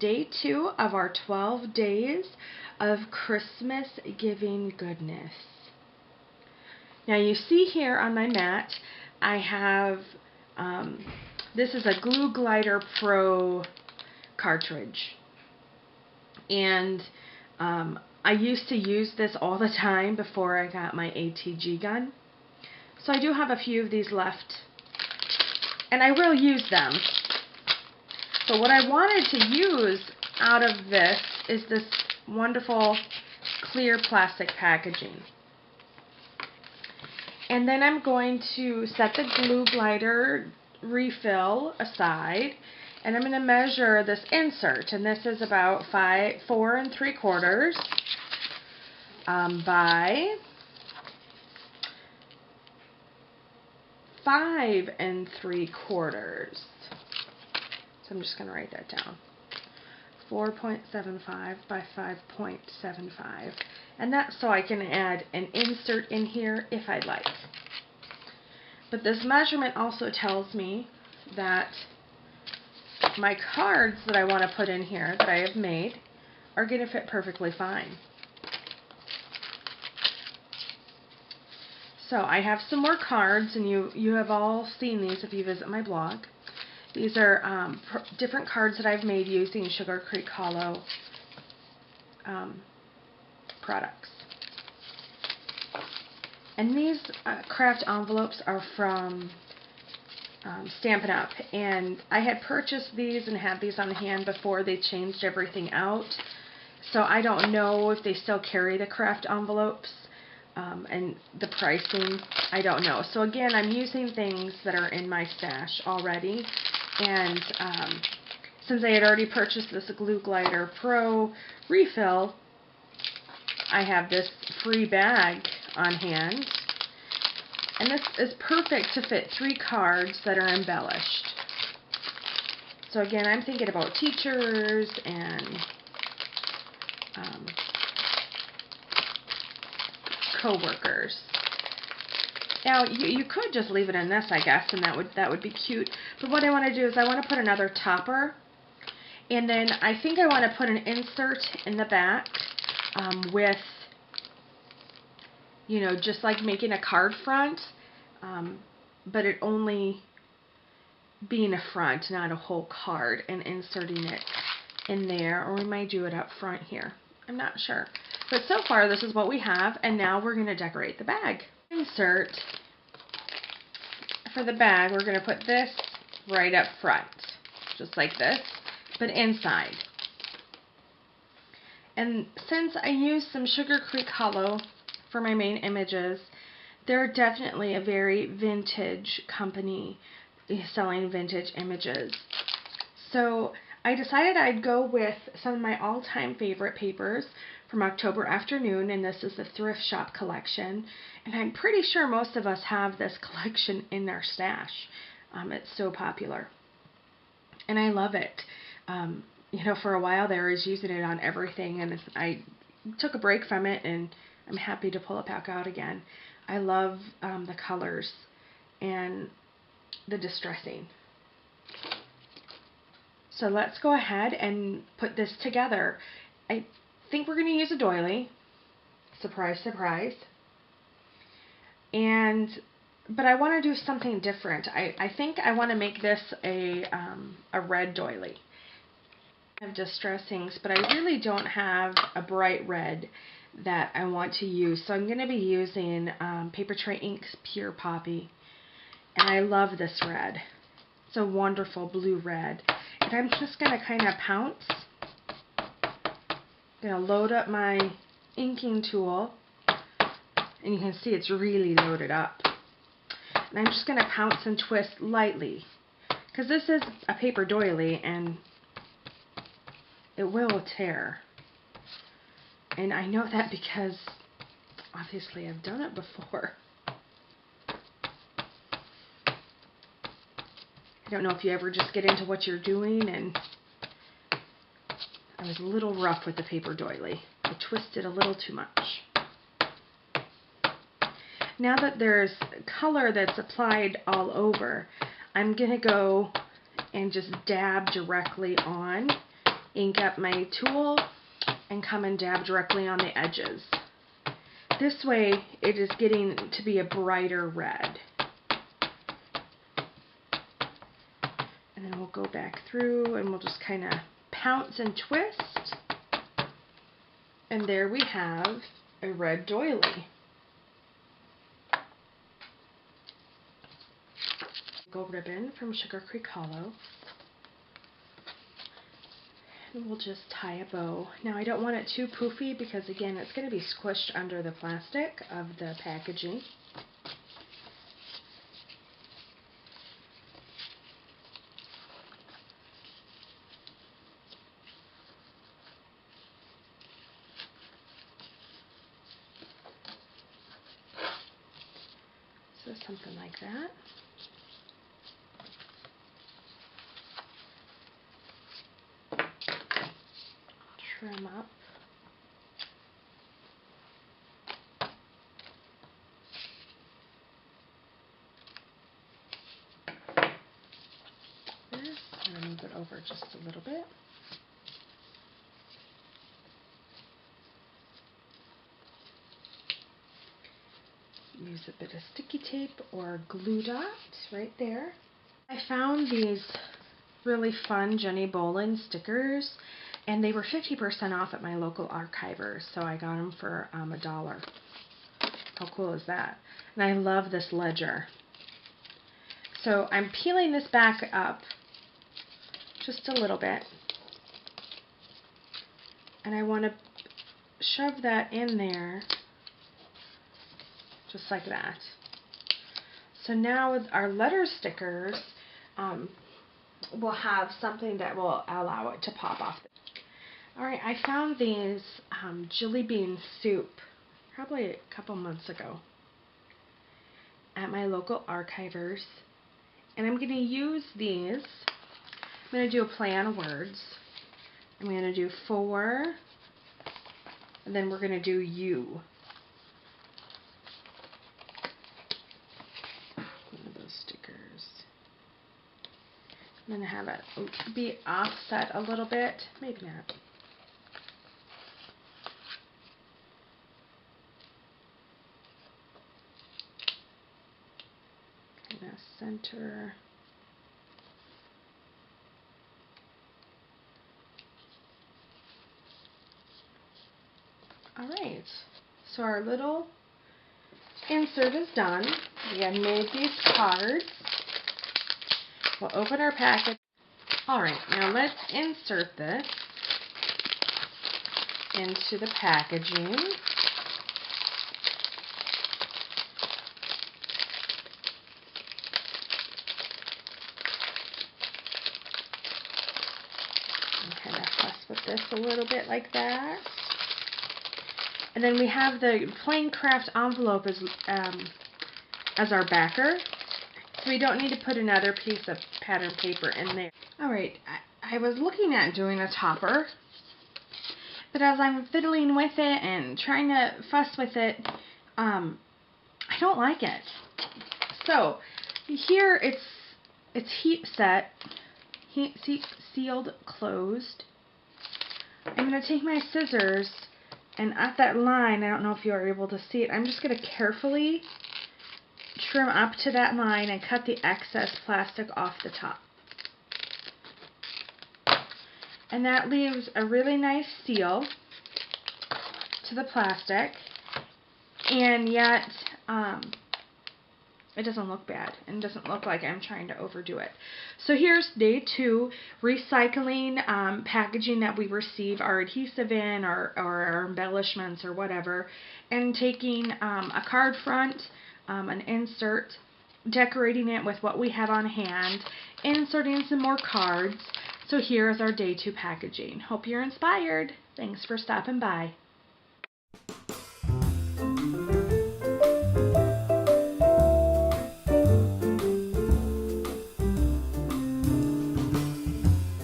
day 2 of our 12 days of Christmas giving goodness. Now you see here on my mat, I have, this is a Glue Glider Pro cartridge. And I used to use this all the time before I got my ATG gun. So I do have a few of these left. And I will use them. But what I wanted to use out of this is this wonderful clear plastic packaging. And then I'm going to set the glue glider refill aside, and I'm going to measure this insert, and this is about 4 3/4 by 5 3/4. So I'm just going to write that down. 4.75 by 5.75. And that's so I can add an insert in here if I'd like. But this measurement also tells me that my cards that I want to put in here that I have made are going to fit perfectly fine. So I have some more cards, and you have all seen these if you visit my blog. These are different cards that I've made using Sugar Creek Hollow products. And these craft envelopes are from Stampin' Up! And I had purchased these and had these on hand before they changed everything out. So I don't know if they still carry the craft envelopes. And the pricing, I don't know. So again, I'm using things that are in my stash already. And since I had already purchased this Glue Glider Pro refill, I have this free bag on hand. And this is perfect to fit 3 cards that are embellished. So again, I'm thinking about teachers and co-workers. Now you could just leave it in this, I guess, and that would be cute. But what I want to do is I want to put another topper, and then I think I want to put an insert in the back with, you know, just like making a card front, but it only being a front, not a whole card, and inserting it in there, or we might do it up front here. I'm not sure. But so far, this is what we have, and now we're going to decorate the bag. Insert for the bag, we're going to put this right up front, just like this, but inside. And since I used some Sugar Creek Hollow for my main images, they're definitely a very vintage company selling vintage images. So I decided I'd go with some of my all-time favorite papers from October Afternoon, and this is the Thrift Shop collection. And I'm pretty sure most of us have this collection in our stash. It's so popular. And I love it. You know, for a while there I was using it on everything, and I took a break from it, and I'm happy to pull it back out again. I love the colors and the distressing. So let's go ahead and put this together. I think we're going to use a doily. Surprise, surprise. But I want to do something different. I think I want to make this a red doily. I have distressings, but I really don't have a bright red that I want to use. So I'm going to be using Paper Tray Inks Pure Poppy. And I love this red. It's a wonderful blue red. And I'm just going to kind of pounce. I'm going to load up my inking tool. And you can see it's really loaded up. And I'm just going to pounce and twist lightly. Because this is a paper doily and it will tear. And I know that because obviously I've done it before. I don't know if you ever just get into what you're doing, and I was a little rough with the paper doily. I twisted a little too much. Now that there's color that's applied all over, I'm going to go and just dab directly on ink up my tool and come and dab directly on the edges. This way it is getting to be a brighter red. And then we'll go back through and we'll just kind of pounce and twist. And there we have a red doily. Gold ribbon from Sugar Creek Hollow. And we'll just tie a bow. Now I don't want it too poofy because again it's going to be squished under the plastic of the packaging. So something like that. Trim up. This, and move it over just a little bit. Use a bit of sticky tape or glue dot right there. I found these really fun Jenny Bolin stickers, and they were 50% off at my local archiver, so I got them for $1. How cool is that? And I love this ledger. So I'm peeling this back up just a little bit, and I want to shove that in there just like that. So now with our letter stickers, we'll have something that will allow it to pop off. Alright, I found these jelly bean soup probably a couple months ago at my local archivers, and I'm going to use these. I'm going to do a play on words. I'm going to do for, and then we're going to do you. One of those stickers. I'm going to have it be offset a little bit, maybe not. Kind of center. Alright, so our little insert is done. We have made these cards. We'll open our packet. Alright, now let's insert this into the packaging. And kind of fuss with this a little bit like that. And then we have the plain craft envelope as our backer. So we don't need to put another piece of pattern paper in there. Alright, I was looking at doing a topper, but as I'm fiddling with it and trying to fuss with it, I don't like it. So here it's heat set, heat sealed, closed. I'm going to take my scissors, and at that line, I don't know if you are able to see it, I'm just going to carefully trim up to that line and cut the excess plastic off the top. And that leaves a really nice seal to the plastic, and yet it doesn't look bad and doesn't look like I'm trying to overdo it. So here's day 2, recycling packaging that we receive our adhesive in or our embellishments or whatever, and taking a card front, an insert, decorating it with what we have on hand, inserting some more cards. So here's our day 2 packaging. Hope you're inspired. Thanks for stopping by.